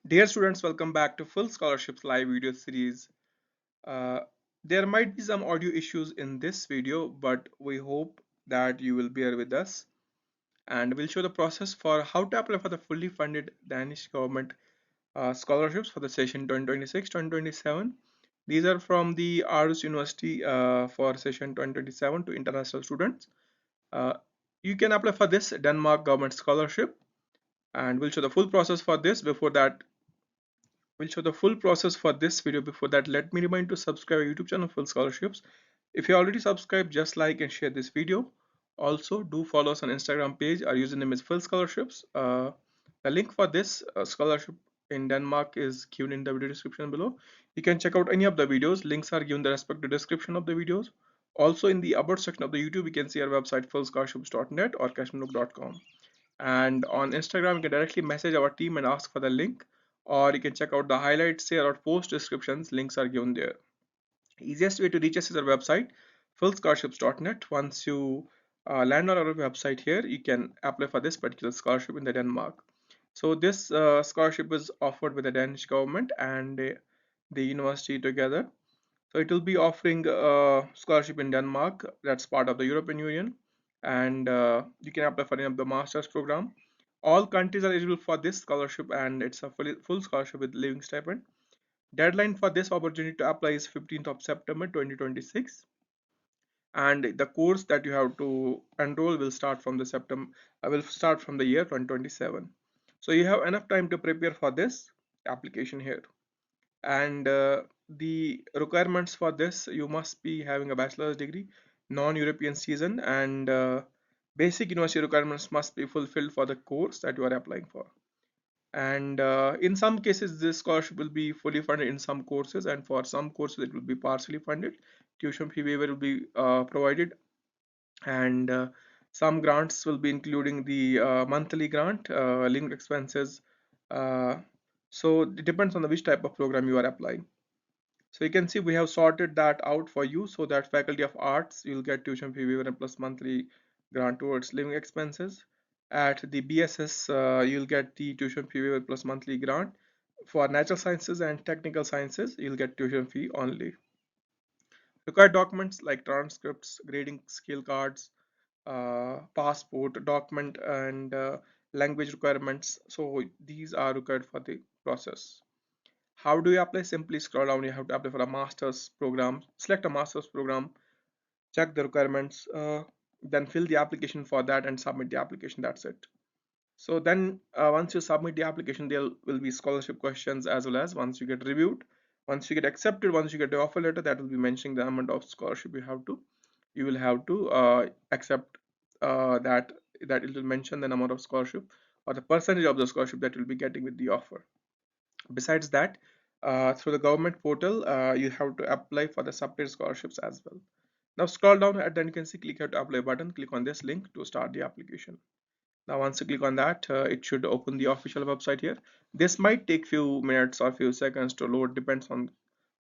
Dear students, welcome back to Full Scholarships live video series. Uh, there might be some audio issues in this video, but we hope that you will bear with us, and we'll show the process for how to apply for the fully funded Danish government scholarships for the session 2026-2027. These are from the Aarhus University for session 2027 to international students. Uh, you can apply for this Denmark government scholarship, and we'll show the full process for this. Before that, we'll show the full process for this video. Before that, let me remind you to subscribe our YouTube channel Full Scholarships. If you already subscribed, just like and share this video. Also, do follow us on Instagram page. Our username is Full Scholarships. The link for this scholarship in Denmark is given in the video description below. You can check out any of the videos. Links are given in the respective description of the videos. Also, in the about section of the YouTube, you can see our website fullscholarships.net or cashmanlook.com. And on Instagram, you can directly message our team and ask for the link, or you can check out the highlights here or post descriptions. Links are given there. Easiest way to reach us is our website fullscholarships.net. Once you land on our website here, you can apply for this particular scholarship in the Denmark. So this scholarship is offered with the Danish government and the university together. So it will be offering a scholarship in Denmark, that's part of the European Union, and you can apply for any of the master's program. All countries are eligible for this scholarship, and it's a full scholarship with living stipend. Deadline for this opportunity to apply is 15th of September 2026, and the course that you have to enroll will start from the year 2027. So you have enough time to prepare for this application here. And the requirements for this, you must be having a bachelor's degree, non-European citizen, and basic university requirements must be fulfilled for the course that you are applying for. And in some cases this scholarship will be fully funded in some courses, and for some courses it will be partially funded. Tuition fee waiver will be provided, and some grants will be including the monthly grant, linked expenses. uh, so it depends on the which type of program you are applying. So you can see we have sorted that out for you, so that Faculty of Arts, you'll get tuition fee waiver and plus monthly grant towards living expenses. At the BSS, you'll get the tuition fee waiver plus monthly grant. For natural sciences and technical sciences, you'll get tuition fee only. Required documents like transcripts, grading scale cards, passport, document, and language requirements. So these are required for the process. How do you apply? Simply scroll down. You have to apply for a master's program. Select a master's program, check the requirements, then fill the application for that and submit the application. That's it. So then once you submit the application, there will be scholarship questions, as well as once you get reviewed, once you get accepted, once you get the offer letter, that will be mentioning the amount of scholarship you will have to accept, that it will mention the number of scholarship or the percentage of the scholarship that you'll be getting with the offer. Besides that, through the government portal, you have to apply for the separate scholarships as well. Now scroll down and then you can see click here to apply button. Click on this link to start the application. Now once you click on that, it should open the official website here. This might take few minutes or few seconds to load, depends on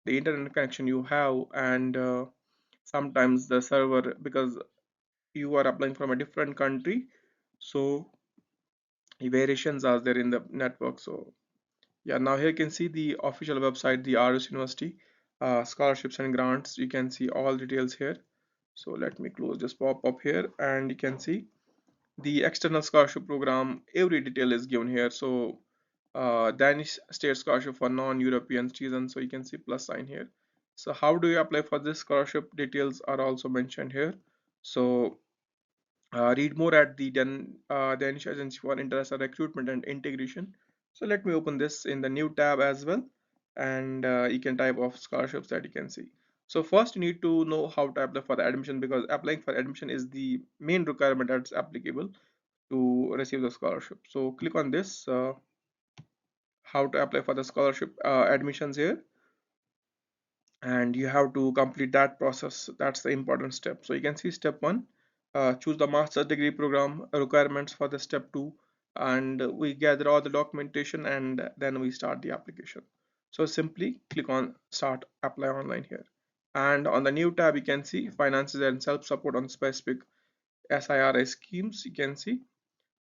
the internet connection you have, and sometimes the server, because you are applying from a different country, so variations are there in the network. So yeah, now here you can see the official website, the Aarhus University scholarships and grants. You can see all details here. So let me close this pop-up here, and you can see the external scholarship program. Every detail is given here. So Danish state scholarship for non-European citizens. So you can see plus sign here. So how do you apply for this scholarship? Details are also mentioned here. So read more at the Danish Agency for International Recruitment and Integration. So let me open this in the new tab as well, and you can type of scholarships that you can see. So first you need to know how to apply for the admission, because applying for admission is the main requirement that's applicable to receive the scholarship. So click on this, how to apply for the scholarship admissions here, and you have to complete that process. That's the important step. So you can see step 1, choose the master's degree program, requirements for the step 2, and we gather all the documentation, and then we start the application. So simply click on start apply online here, and on the new tab you can see finances and self-support on specific SIRI schemes. You can see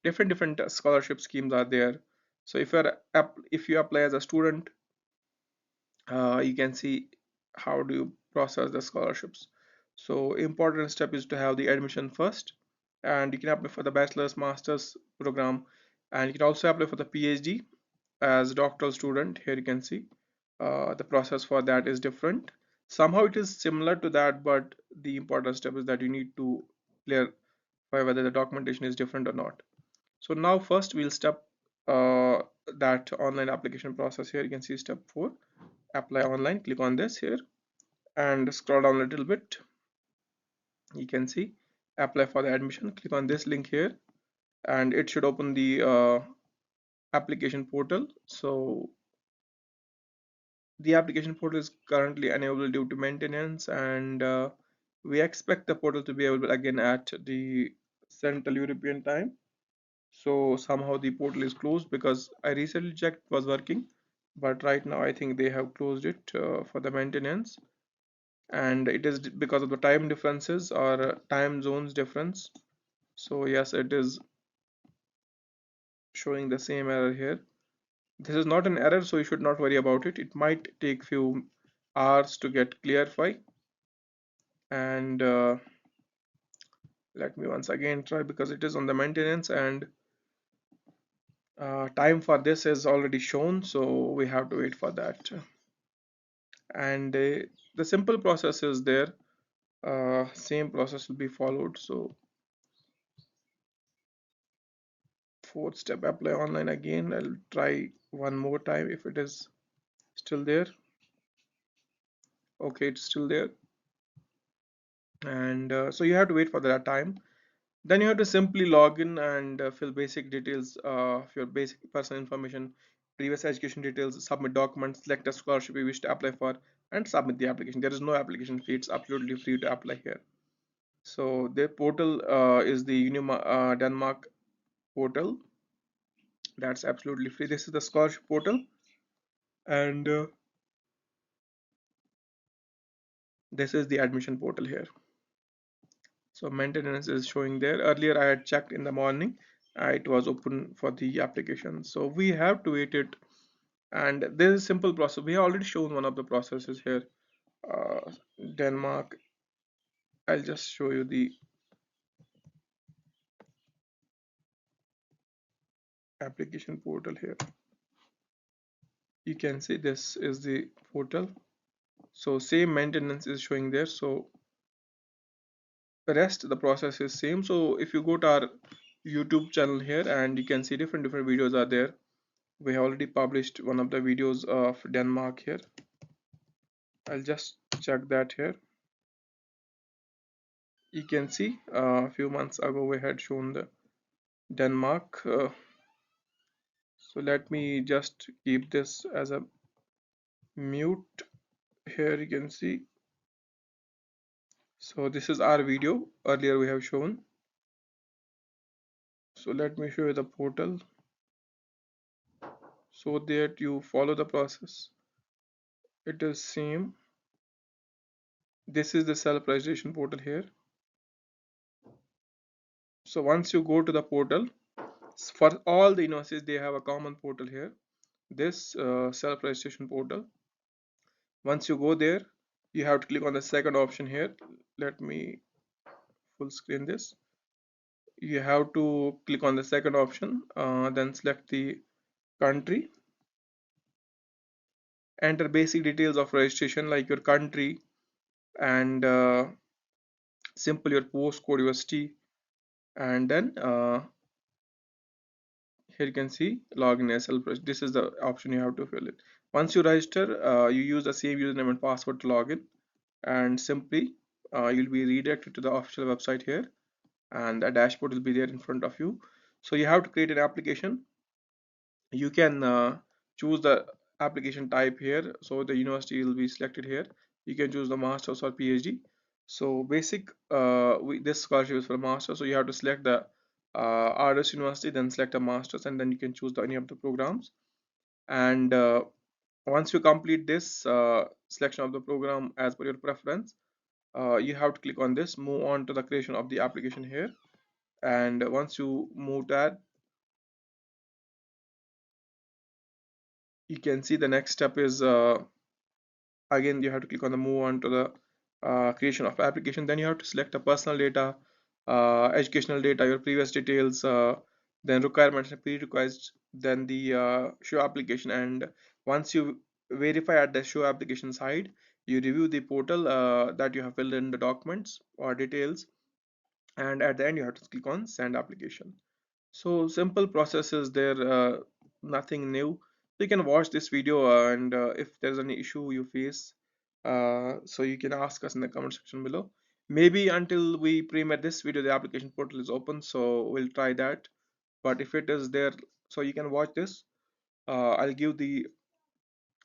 different scholarship schemes are there. So if you apply as a student, you can see how do you process the scholarships. So important step is to have the admission first, and you can apply for the bachelor's master's program, and you can also apply for the PhD as doctoral student. Here you can see the process for that is different. Somehow it is similar to that, but the important step is that you need to clarify whether the documentation is different or not. So now first we'll step uh, that online application process. Here you can see step 4, apply online. Click on this here and scroll down a little bit. You can see apply for the admission. Click on this link here and it should open the application portal. So the application portal is currently unavailable due to maintenance, and we expect the portal to be available again at the Central European time. So somehow the portal is closed because I recently checked it was working, but right now I think they have closed it for the maintenance, and it is because of the time differences or time zones difference. So yes, it is showing the same error here. This is not an error, so you should not worry about it. It might take few hours to get clarified, and let me once again try because it is on the maintenance, and time for this is already shown, so we have to wait for that. And the simple process is there, same process will be followed. So fourth step, apply online. Again, I'll try one more time if it is still there. Okay, it's still there. And so you have to wait for that time. Then you have to simply log in and fill basic details of your basic personal information, previous education details, submit documents, select a scholarship you wish to apply for, and submit the application. There is no application fee, it's absolutely free to apply here. So the portal is the Denmark portal. That's absolutely free. This is the scholarship portal, and this is the admission portal here. So maintenance is showing there. Earlier I had checked in the morning, it was open for the application. So we have to wait it, and this is simple process. We have already shown one of the processes here, uh, Denmark. I'll just show you the application portal here. You can see this is the portal. So same maintenance is showing there. So the rest the process is same. So if you go to our YouTube channel here, and you can see different videos are there. We have already published one of the videos of Denmark here. I'll just check that here. You can see a few months ago we had shown the Denmark. So let me just keep this as a mute. Here you can see. So this is our video. Earlier we have shown. So let me show you the portal so that you follow the process. It is same. This is the self-registration portal here. So once you go to the portal, for all the universities they have a common portal here, this self-registration portal. Once you go there, you have to click on the second option here. Let me full screen this. You have to click on the second option, then select the country, enter basic details of registration like your country, and simple your postcode, your city, and then here you can see login as self. This is the option you have to fill it. Once you register, you use the same username and password to log in, and simply you'll be redirected to the official website here, and the dashboard will be there in front of you. So you have to create an application. You can choose the application type here, so the university will be selected here. You can choose the masters or PhD. So basic this scholarship is for master, so you have to select the aarhus university, then select a masters, and then you can choose any of the programs. And once you complete this selection of the program as per your preference, you have to click on this, move on to the creation of the application here. And once you move that, you can see the next step is again you have to click on the move on to the creation of application. Then you have to select the personal data, educational data, your previous details, then requirements and prerequisites, then the show application. And once you verify at the show application side, you review the portal that you have filled in the documents or details, and at the end you have to click on send application. So simple process is there, nothing new. So you can watch this video, and if there's any issue you face, so you can ask us in the comment section below. Maybe until we premiere this video, the application portal is open, so we'll try that. But if it is there, so you can watch this. I'll give the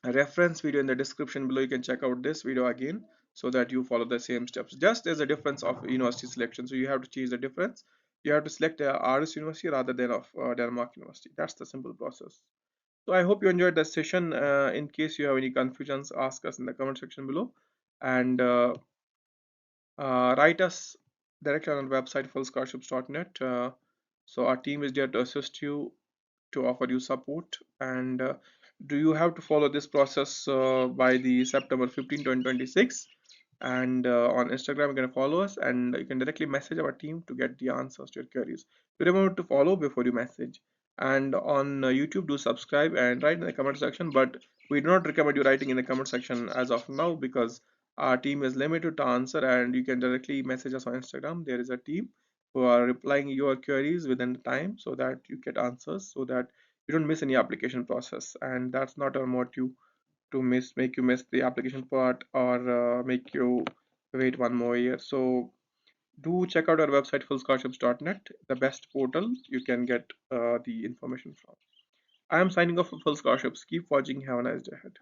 reference video in the description below. You can check out this video again so that you follow the same steps. Just as a difference of university selection, so you have to change the difference. You have to select Aarhus University rather than of Denmark University. That's the simple process. So I hope you enjoyed the session. In case you have any confusions, ask us in the comment section below, and write us directly on our website fullscholarships.net. So our team is there to assist you, to offer you support. And do you have to follow this process by the September 15, 2026? And on Instagram you can follow us, and you can directly message our team to get the answers to your queries. So remember to follow before you message. And on YouTube, do subscribe and write in the comment section, but we do not recommend you writing in the comment section as of now, because our team is limited to answer, and you can directly message us on Instagram. There is a team who are replying your queries within the time, so that you get answers, so that you don't miss any application process. And that's not our motive, to make you miss the application part, or make you wait one more year. So do check out our website fullscholarships.net, the best portal you can get the information from. I am signing off for Full Scholarships. Keep watching. Have a nice day ahead.